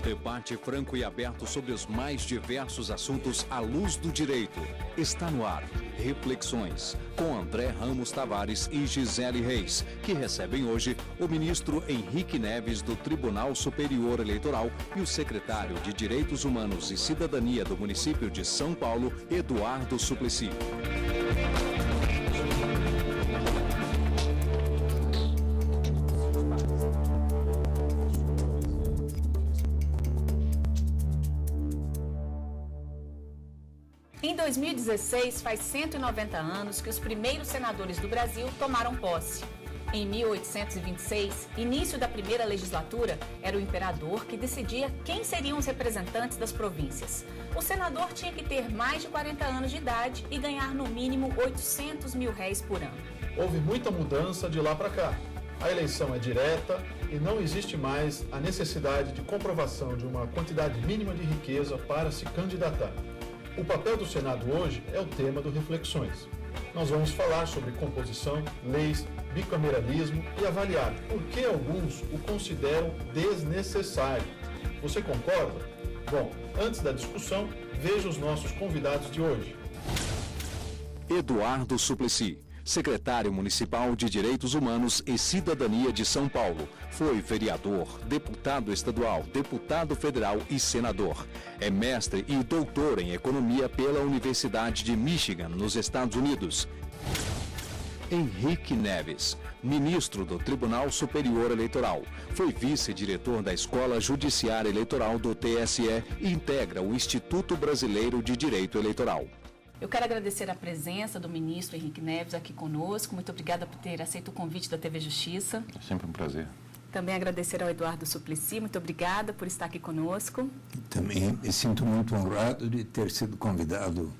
debate franco e aberto sobre os mais diversos assuntos à luz do direito. Está no ar Reflexões, com André Ramos Tavares e Gisele Reis, que recebem hoje o ministro Henrique Neves do Tribunal Superior Eleitoral e o secretário de Direitos Humanos e Cidadania do município de São Paulo, Eduardo Suplicy. Em 2016, faz 190 anos que os primeiros senadores do Brasil tomaram posse. Em 1826, início da primeira legislatura, era o imperador que decidia quem seriam os representantes das províncias. O senador tinha que ter mais de 40 anos de idade e ganhar no mínimo R$800 mil por ano. Houve muita mudança de lá para cá. A eleição é direta e não existe mais a necessidade de comprovação de uma quantidade mínima de riqueza para se candidatar. O papel do Senado hoje é o tema do Reflexões. Nós vamos falar sobre composição, leis, bicameralismo e avaliar por que alguns o consideram desnecessário. Você concorda? Bom, antes da discussão, veja os nossos convidados de hoje. Eduardo Suplicy, secretário municipal de Direitos Humanos e Cidadania de São Paulo. Foi vereador, deputado estadual, deputado federal e senador. É mestre e doutor em economia pela Universidade de Michigan, nos Estados Unidos. Henrique Neves, ministro do Tribunal Superior Eleitoral. Foi vice-diretor da Escola Judiciária Eleitoral do TSE e integra o Instituto Brasileiro de Direito Eleitoral. Eu quero agradecer a presença do ministro Henrique Neves aqui conosco. Muito obrigada por ter aceito o convite da TV Justiça. É sempre um prazer. Também agradecer ao Eduardo Suplicy. Muito obrigada por estar aqui conosco. Também me sinto muito honrado de ter sido convidado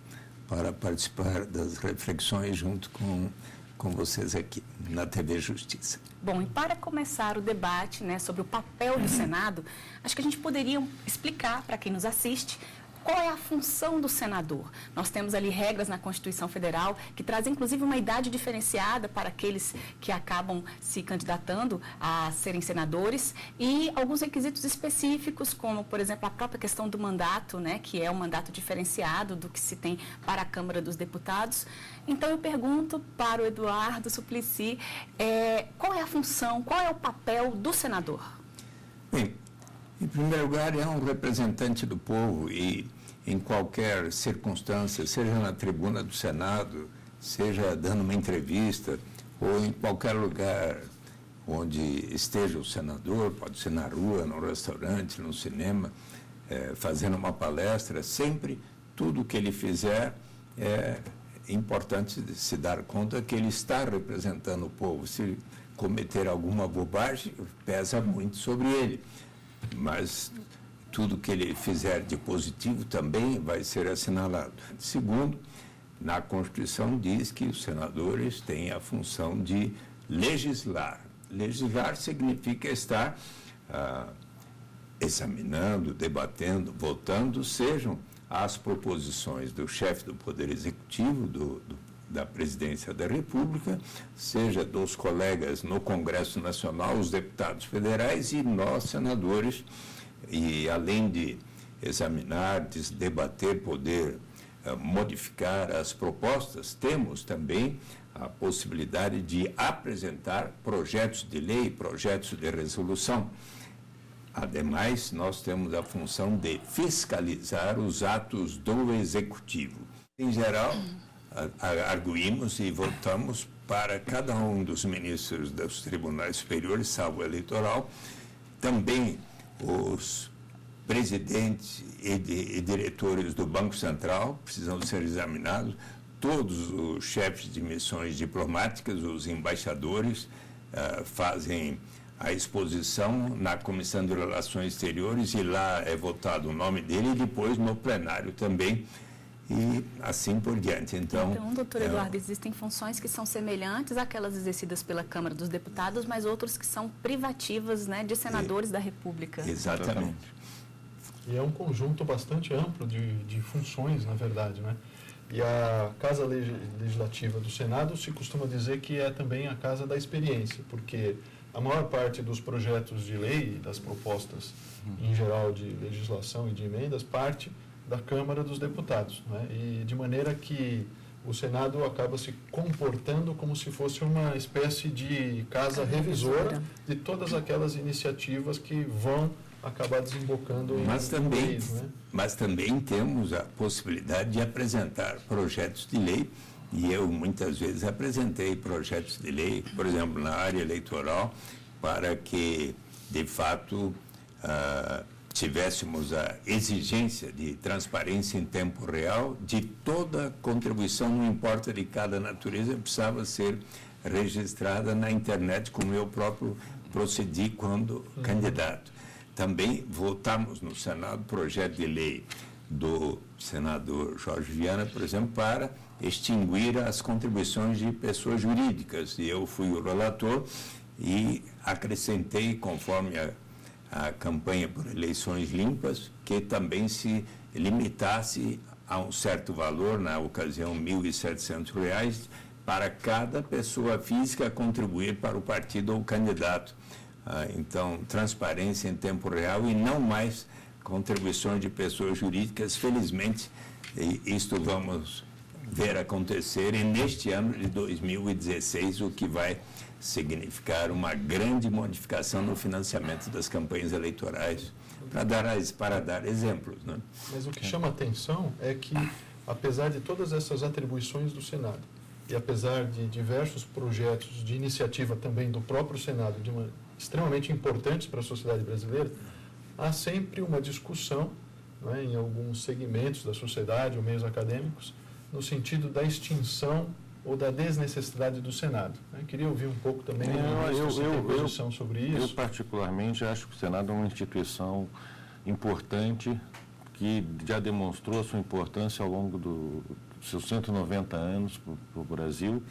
para participar das reflexões junto com vocês aqui na TV Justiça. Bom, e para começar o debate, sobre o papel do Senado, acho que a gente poderia explicar para quem nos assiste qual é a função do senador. Nós temos ali regras na Constituição Federal que trazem, inclusive, uma idade diferenciada para aqueles que acabam se candidatando a serem senadores e alguns requisitos específicos, como, por exemplo, a própria questão do mandato, que é um mandato diferenciado do que se tem para a Câmara dos Deputados. Então, eu pergunto para o Eduardo Suplicy, qual é a função, qual é o papel do senador? Bem, em primeiro lugar, é um representante do povo e em qualquer circunstância, seja na tribuna do Senado, seja dando uma entrevista ou em qualquer lugar onde esteja o senador, pode ser na rua, no restaurante, no cinema, fazendo uma palestra, sempre tudo que ele fizer é importante se dar conta que ele está representando o povo. Se cometer alguma bobagem, pesa muito sobre ele. Mas tudo que ele fizer de positivo também vai ser assinalado. Segundo, na Constituição diz que os senadores têm a função de legislar. Legislar significa estar examinando, debatendo, votando, sejam as proposições do chefe do Poder Executivo, da Presidência da República, seja dos colegas no Congresso Nacional, os deputados federais e nós, senadores, e além de examinar, de debater, poder modificar as propostas, temos também a possibilidade de apresentar projetos de lei, projetos de resolução. Ademais, nós temos a função de fiscalizar os atos do Executivo. Em geral, arguímos e votamos para cada um dos ministros dos tribunais superiores, salvo o eleitoral, também os presidentes e diretores do Banco Central precisam ser examinados, todos os chefes de missões diplomáticas, os embaixadores, fazem a exposição na Comissão de Relações Exteriores e lá é votado o nome dele e depois no plenário também, e assim por diante. Então, doutor Eduardo, existem funções que são semelhantes àquelas exercidas pela Câmara dos Deputados, mas outras que são privativas, de senadores da República. Exatamente. E é um conjunto bastante amplo de funções, na verdade, E a Casa Legislativa do Senado se costuma dizer que é também a casa da experiência, porque a maior parte dos projetos de lei, das propostas em geral de legislação e de emendas, parte da Câmara dos Deputados, né? E de maneira que o Senado acaba se comportando como se fosse uma espécie de casa revisora de todas aquelas iniciativas que vão acabar desembocando em leis, né? Mas também temos a possibilidade de apresentar projetos de lei, e eu muitas vezes apresentei projetos de lei, por exemplo, na área eleitoral, para que, de fato, tivéssemos a exigência de transparência em tempo real de toda contribuição, não importa de cada natureza, precisava ser registrada na internet, como eu próprio procedi quando candidato. Também votamos no Senado projeto de lei do senador Jorge Viana, por exemplo, para extinguir as contribuições de pessoas jurídicas. E eu fui o relator e acrescentei, conforme a campanha por eleições limpas, que também se limitasse a um certo valor, na ocasião R$ 1.700, para cada pessoa física contribuir para o partido ou candidato. Então, transparência em tempo real e não mais contribuições de pessoas jurídicas. Felizmente, isto vamos ver acontecer e neste ano de 2016, o que vai significar uma grande modificação no financiamento das campanhas eleitorais, para dar exemplos, né? Mas o que chama atenção é que, apesar de todas essas atribuições do Senado, e apesar de diversos projetos de iniciativa também do próprio Senado, extremamente importantes para a sociedade brasileira, há sempre uma discussão, né, em alguns segmentos da sociedade ou meios acadêmicos, no sentido da extinção ou da desnecessidade do Senado. Eu queria ouvir um pouco também a sua posição sobre isso. Eu, particularmente, acho que o Senado é uma instituição importante que já demonstrou a sua importância ao longo dos seus 190 anos para o Brasil,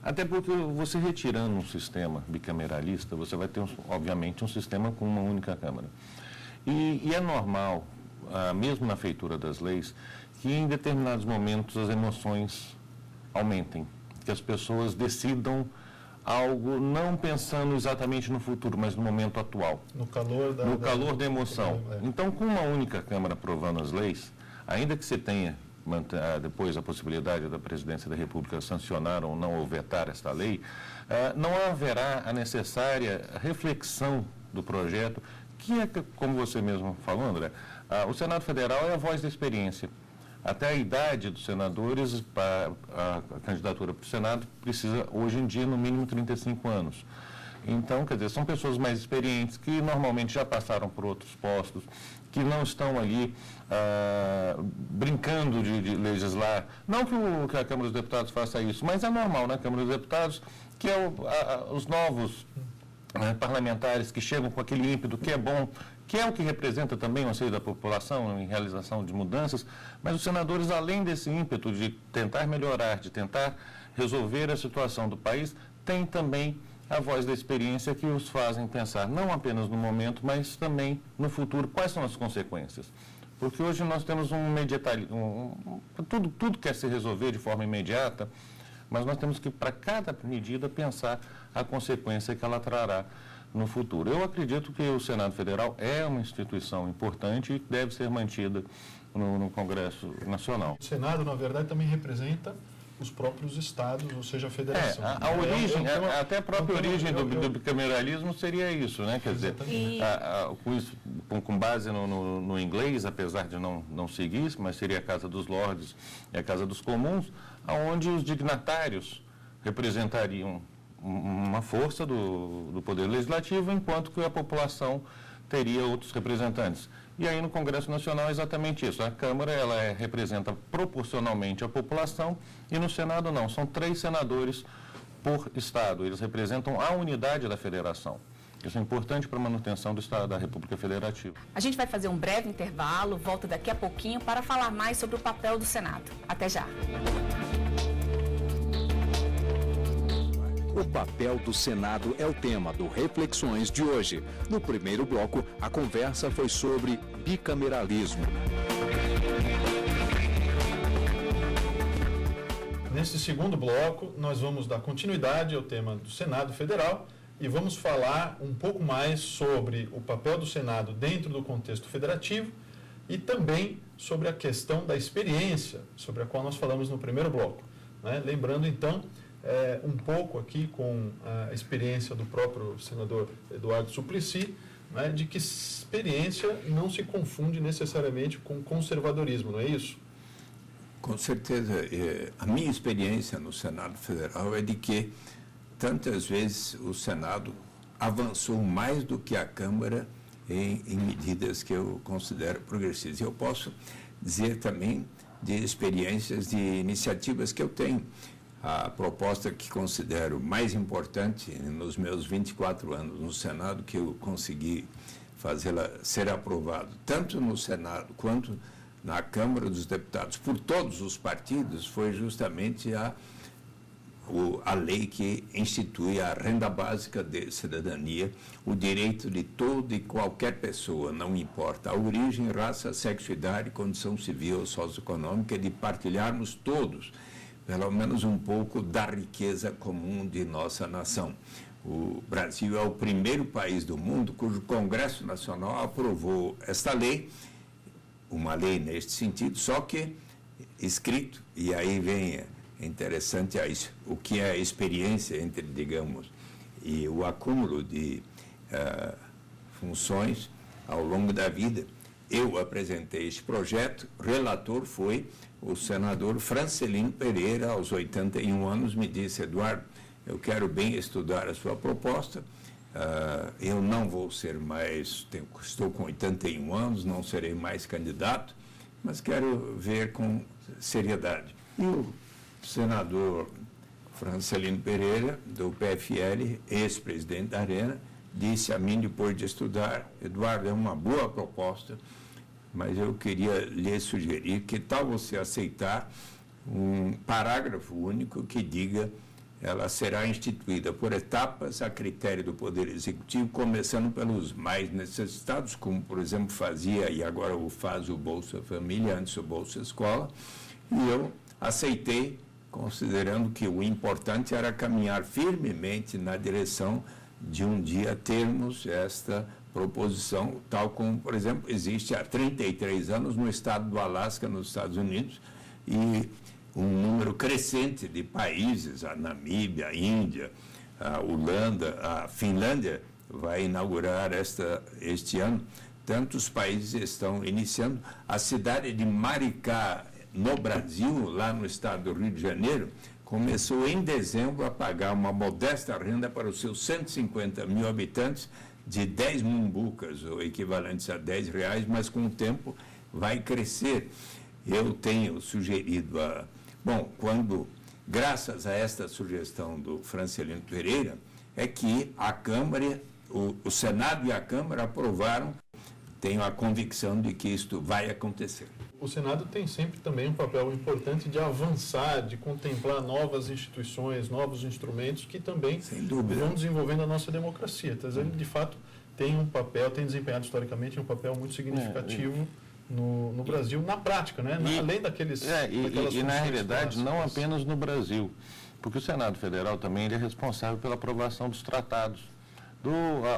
até porque você retirando um sistema bicameralista, você vai ter, obviamente, um sistema com uma única Câmara. E é normal, mesmo na feitura das leis, que em determinados momentos as emoções aumentem, que as pessoas decidam algo não pensando exatamente no futuro, mas no momento atual. No calor da emoção. Então, com uma única Câmara aprovando as leis, ainda que você tenha depois a possibilidade da Presidência da República sancionar ou não ou vetar esta lei, não haverá a necessária reflexão do projeto, que é, como você mesmo falou, André, o Senado Federal é a voz da experiência. Até a idade dos senadores, para a candidatura para o Senado, precisa, hoje em dia, no mínimo 35 anos. Então, quer dizer, são pessoas mais experientes, que normalmente já passaram por outros postos, que não estão ali brincando de legislar. Não que a Câmara dos Deputados faça isso, mas é normal na Câmara dos Deputados que os novos parlamentares que chegam com aquele ímpeto que é bom, que é o que representa também o anseio da população em realização de mudanças, mas os senadores, além desse ímpeto de tentar melhorar, de tentar resolver a situação do país, têm também a voz da experiência que os fazem pensar não apenas no momento, mas também no futuro, quais são as consequências. Porque hoje nós temos tudo quer se resolver de forma imediata, mas nós temos que, para cada medida, pensar a consequência que ela trará no futuro. Eu acredito que o Senado Federal é uma instituição importante e deve ser mantida no Congresso Nacional. O Senado, na verdade, também representa os próprios estados, ou seja, a federação. A origem, até a própria origem do bicameralismo seria isso, né? Quer dizer, com base no inglês, apesar de não seguir, mas seria a Casa dos Lordes e a Casa dos Comuns, onde os dignatários representariam uma força do Poder Legislativo, enquanto que a população teria outros representantes. E aí no Congresso Nacional é exatamente isso. A Câmara representa proporcionalmente a população e no Senado não. São 3 senadores por Estado. Eles representam a unidade da federação. Isso é importante para a manutenção do Estado da República Federativa. A gente vai fazer um breve intervalo, volta daqui a pouquinho para falar mais sobre o papel do Senado. Até já! O papel do Senado é o tema do Reflexões de hoje. No primeiro bloco, a conversa foi sobre bicameralismo. Nesse segundo bloco, nós vamos dar continuidade ao tema do Senado Federal e vamos falar um pouco mais sobre o papel do Senado dentro do contexto federativo e também sobre a questão da experiência, sobre a qual nós falamos no primeiro bloco, né? Lembrando, então, um pouco aqui com a experiência do próprio senador Eduardo Suplicy, né, de que experiência não se confunde necessariamente com conservadorismo, não é isso? Com certeza. A minha experiência no Senado Federal é de que tantas vezes o Senado avançou mais do que a Câmara em medidas que eu considero progressistas. Eu posso dizer também de experiências, de iniciativas que eu tenho. A proposta que considero mais importante nos meus 24 anos no Senado, que eu consegui fazê-la ser aprovada, tanto no Senado quanto na Câmara dos Deputados, por todos os partidos, foi justamente a lei que institui a renda básica de cidadania, o direito de toda e qualquer pessoa, não importa a origem, raça, sexo, idade, condição civil ou socioeconômica, de partilharmos todos, pelo menos um pouco, da riqueza comum de nossa nação. O Brasil é o primeiro país do mundo cujo Congresso Nacional aprovou esta lei, uma lei neste sentido, só que escrito, e aí vem interessante o que é a experiência entre, digamos, e o acúmulo de funções ao longo da vida. Eu apresentei este projeto, relator foi o senador Francelino Pereira, aos 81 anos, me disse: Eduardo, eu quero bem estudar a sua proposta, eu não vou ser mais, estou com 81 anos, não serei mais candidato, mas quero ver com seriedade. E o senador Francelino Pereira, do PFL, ex-presidente da Arena, disse a mim, depois de estudar: Eduardo, é uma boa proposta, mas eu queria lhe sugerir que tal você aceitar um parágrafo único que diga: ela será instituída por etapas a critério do Poder Executivo, começando pelos mais necessitados, como, por exemplo, fazia e agora faz o Bolsa Família, antes o Bolsa Escola, e eu aceitei, considerando que o importante era caminhar firmemente na direção de um dia termos esta proposição, tal como, por exemplo, existe há 33 anos no estado do Alasca, nos Estados Unidos, e um número crescente de países, a Namíbia, a Índia, a Holanda, a Finlândia, vai inaugurar este ano. Tantos países estão iniciando. A cidade de Maricá, no Brasil, lá no estado do Rio de Janeiro, começou em dezembro a pagar uma modesta renda para os seus 150 mil habitantes de 10 mumbucas, ou equivalentes a R$10, mas com o tempo vai crescer. Eu tenho sugerido graças a esta sugestão do Francelino Pereira, é que a Câmara, o Senado e a Câmara aprovaram, tenho a convicção de que isto vai acontecer. O Senado tem sempre também um papel importante de avançar, de contemplar novas instituições, novos instrumentos que também vão desenvolvendo a nossa democracia. Então, ele, de fato, tem um papel, tem desempenhado historicamente um papel muito significativo no Brasil, na prática, né? Além daqueles... E na realidade, não apenas no Brasil, porque o Senado Federal também ele é responsável pela aprovação dos tratados.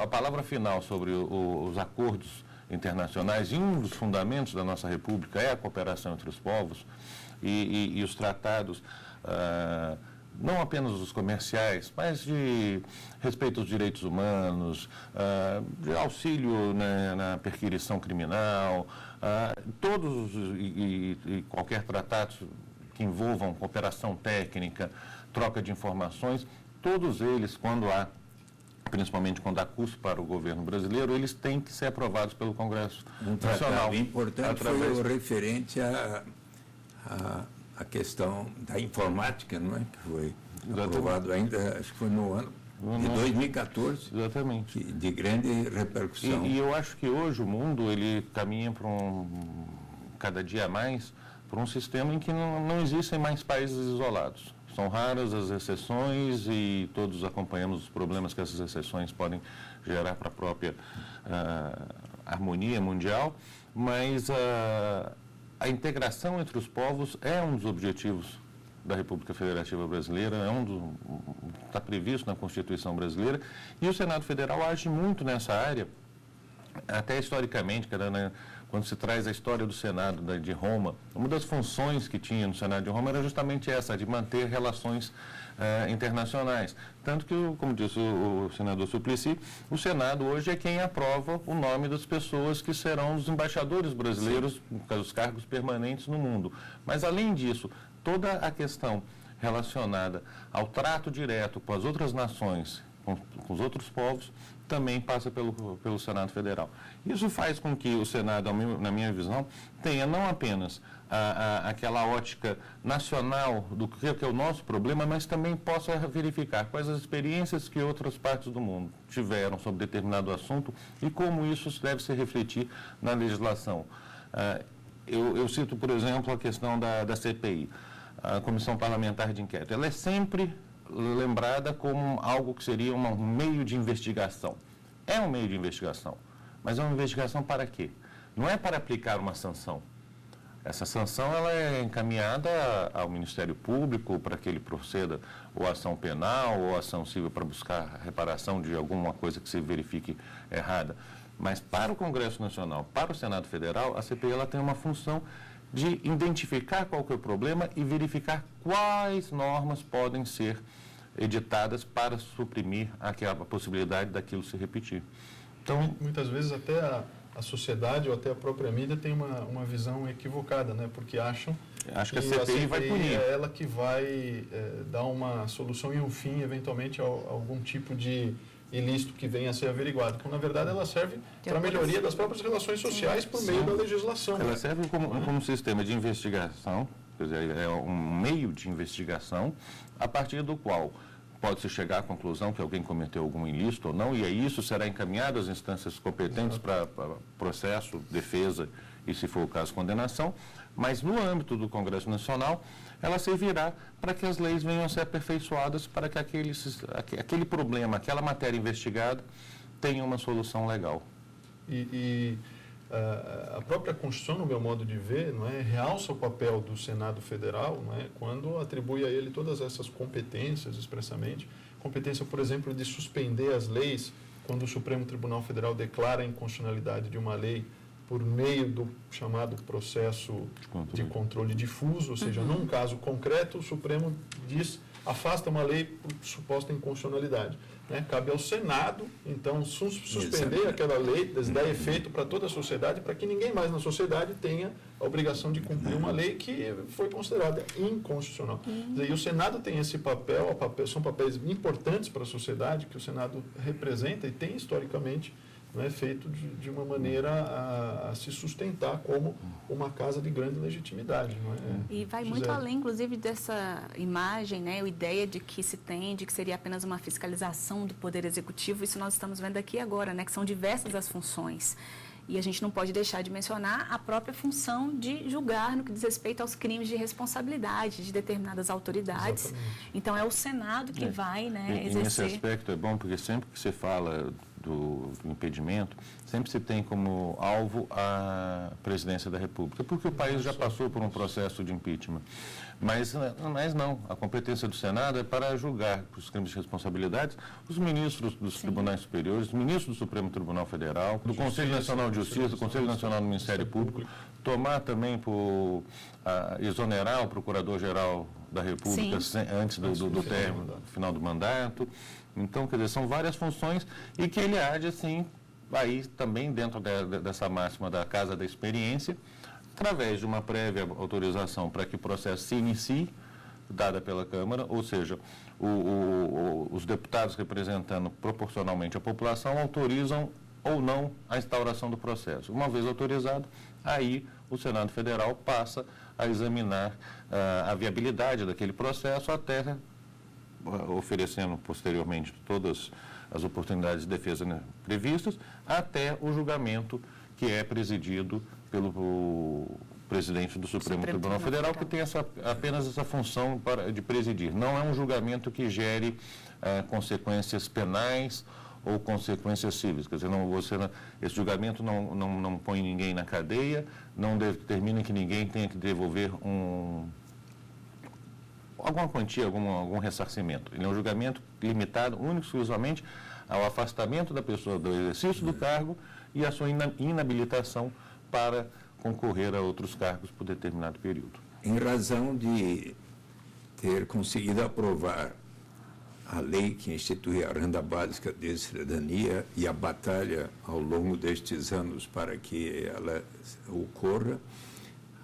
A palavra final sobre os acordos internacionais, e um dos fundamentos da nossa República é a cooperação entre os povos, e os tratados, não apenas os comerciais, mas de respeito aos direitos humanos, de auxílio na perquisição criminal, todos e qualquer tratado que envolvam cooperação técnica, troca de informações, todos eles, principalmente quando há custo para o governo brasileiro, eles têm que ser aprovados pelo Congresso Nacional. O importante foi o referente à questão da informática, não é? Que foi aprovado ainda, acho que foi no ano de 2014. Exatamente. De grande repercussão. E eu acho que hoje o mundo ele caminha para cada dia mais para um sistema em que não existem mais países isolados. São raras as exceções e todos acompanhamos os problemas que essas exceções podem gerar para a própria harmonia mundial, mas a integração entre os povos é um dos objetivos da República Federativa Brasileira, está previsto na Constituição brasileira, e o Senado Federal age muito nessa área, até historicamente, quando se traz a história do Senado de Roma, uma das funções que tinha no Senado de Roma era justamente essa, de manter relações internacionais. Tanto que, como disse o senador Suplicy, o Senado hoje é quem aprova o nome das pessoas que serão os embaixadores brasileiros, os cargos permanentes no mundo. Mas, além disso, toda a questão relacionada ao trato direto com as outras nações, com os outros povos, também passa pelo Senado Federal. Isso faz com que o Senado, na minha visão, tenha não apenas aquela ótica nacional do que é o nosso problema, mas também possa verificar quais as experiências que outras partes do mundo tiveram sobre determinado assunto e como isso deve se refletir na legislação. Eu cito, por exemplo, a questão da CPI, a Comissão Parlamentar de Inquérito. Ela é sempre lembrada como algo que seria um meio de investigação. É um meio de investigação, mas é uma investigação para quê? Não é para aplicar uma sanção. Essa sanção ela é encaminhada ao Ministério Público para que ele proceda ou ação penal ou ação civil para buscar reparação de alguma coisa que se verifique errada. Mas para o Congresso Nacional, para o Senado Federal, a CPI ela tem uma função de identificar qual que é o problema e verificar quais normas podem ser editadas para suprimir a possibilidade daquilo se repetir. Então, muitas vezes até a sociedade ou até a própria mídia tem uma visão equivocada, né? Porque acham que a CPI vai punir. É ela que vai dar uma solução e um fim, eventualmente, a algum tipo de ilícito que venha a ser averiguado. Quando, na verdade, ela serve para a melhoria das próprias relações sociais por meio da legislação. Ela serve como um sistema de investigação, quer dizer, é um meio de investigação a partir do qual pode-se chegar à conclusão que alguém cometeu algum ilícito ou não, e aí isso será encaminhado às instâncias competentes para processo, defesa e, se for o caso, condenação, mas no âmbito do Congresso Nacional, ela servirá para que as leis venham a ser aperfeiçoadas para que aquele problema, aquela matéria investigada, tenha uma solução legal. A própria Constituição, no meu modo de ver, não é, realça o papel do Senado Federal, não é, quando atribui a ele todas essas competências expressamente. Competência, por exemplo, de suspender as leis quando o Supremo Tribunal Federal declara a inconstitucionalidade de uma lei por meio do chamado processo de controle difuso, ou seja, num caso concreto, o Supremo afasta uma lei por suposta inconstitucionalidade. Né? Cabe ao Senado, então, suspender aquela lei, dar efeito para toda a sociedade, para que ninguém mais na sociedade tenha a obrigação de cumprir uma lei que foi considerada inconstitucional. E o Senado tem esse papel, são papéis importantes para a sociedade, que o Senado representa e tem historicamente, não é, feito de uma maneira a se sustentar como uma casa de grande legitimidade. Não é? E vai muito além, inclusive, dessa imagem, né, a ideia de que se tem, de que seria apenas uma fiscalização do Poder Executivo. Isso nós estamos vendo aqui agora, né, que são diversas as funções. E a gente não pode deixar de mencionar a própria função de julgar no que diz respeito aos crimes de responsabilidade de determinadas autoridades. Exatamente. Então, é o Senado que vai, né, exercer... Nesse aspecto é bom, porque sempre que se fala do impedimento, sempre se tem como alvo a presidência da República, porque o país já passou por um processo de impeachment. Mas não, a competência do Senado é para julgar os crimes de responsabilidade os ministros dos tribunais superiores, os ministros do Supremo Tribunal Federal, do Conselho Nacional de Justiça, do Conselho Nacional do Ministério Público, tomar também por exonerar o Procurador-Geral da República antes do término, final do mandato. Então, quer dizer, são várias funções e que ele age, assim, aí também dentro dessa máxima da Casa da Experiência, através de uma prévia autorização para que o processo se inicie, dada pela Câmara, ou seja, os deputados representando proporcionalmente a população autorizam ou não a instauração do processo. Uma vez autorizado, aí o Senado Federal passa a examinar a viabilidade daquele processo até oferecendo posteriormente todas as oportunidades de defesa previstas, até o julgamento que é presidido pelo presidente do Supremo Tribunal Federal, que tem apenas essa função de presidir. Não é um julgamento que gere consequências penais ou consequências cíveis. Quer dizer, esse julgamento não põe ninguém na cadeia, não determina que ninguém tenha que devolver alguma quantia, algum ressarcimento. Ele é um julgamento limitado, único e exclusivamente ao afastamento da pessoa do exercício do cargo e a sua inabilitação para concorrer a outros cargos por determinado período. Em razão de ter conseguido aprovar a lei que institui a renda básica de cidadania e a batalha ao longo destes anos para que ela ocorra,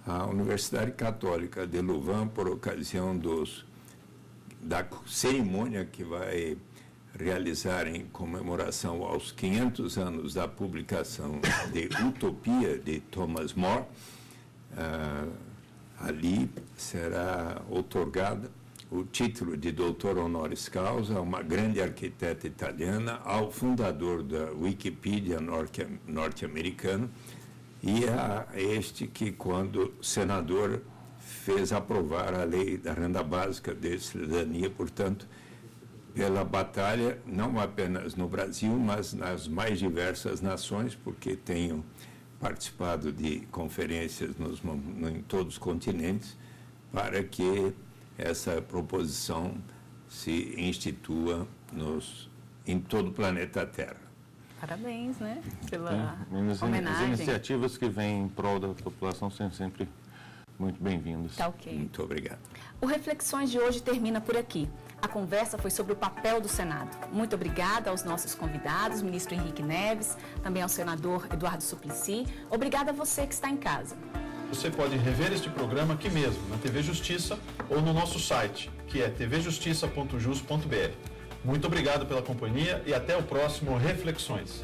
a Universidade Católica de Louvain, por ocasião da cerimônia que vai realizar em comemoração aos 500 anos da publicação de Utopia, de Thomas More, ali será otorgada o título de doutor honoris causa a uma grande arquiteta italiana, ao fundador da Wikipedia norte-americano e a este que, quando senador, fez aprovar a lei da renda básica de cidadania, portanto, pela batalha, não apenas no Brasil, mas nas mais diversas nações, porque tenho participado de conferências em todos os continentes, para que essa proposição se institua em todo o planeta Terra. Parabéns, né, pela As homenagem. iniciativas que vêm em prol da população são sempre muito bem-vindas. Tá ok. Muito obrigado. O Reflexões de hoje termina por aqui. A conversa foi sobre o papel do Senado. Muito obrigada aos nossos convidados, ministro Henrique Neves, também ao senador Eduardo Suplicy. Obrigada a você que está em casa. Você pode rever este programa aqui mesmo, na TV Justiça ou no nosso site, que é tvjustiça.jus.br. Muito obrigado pela companhia e até o próximo Reflexões.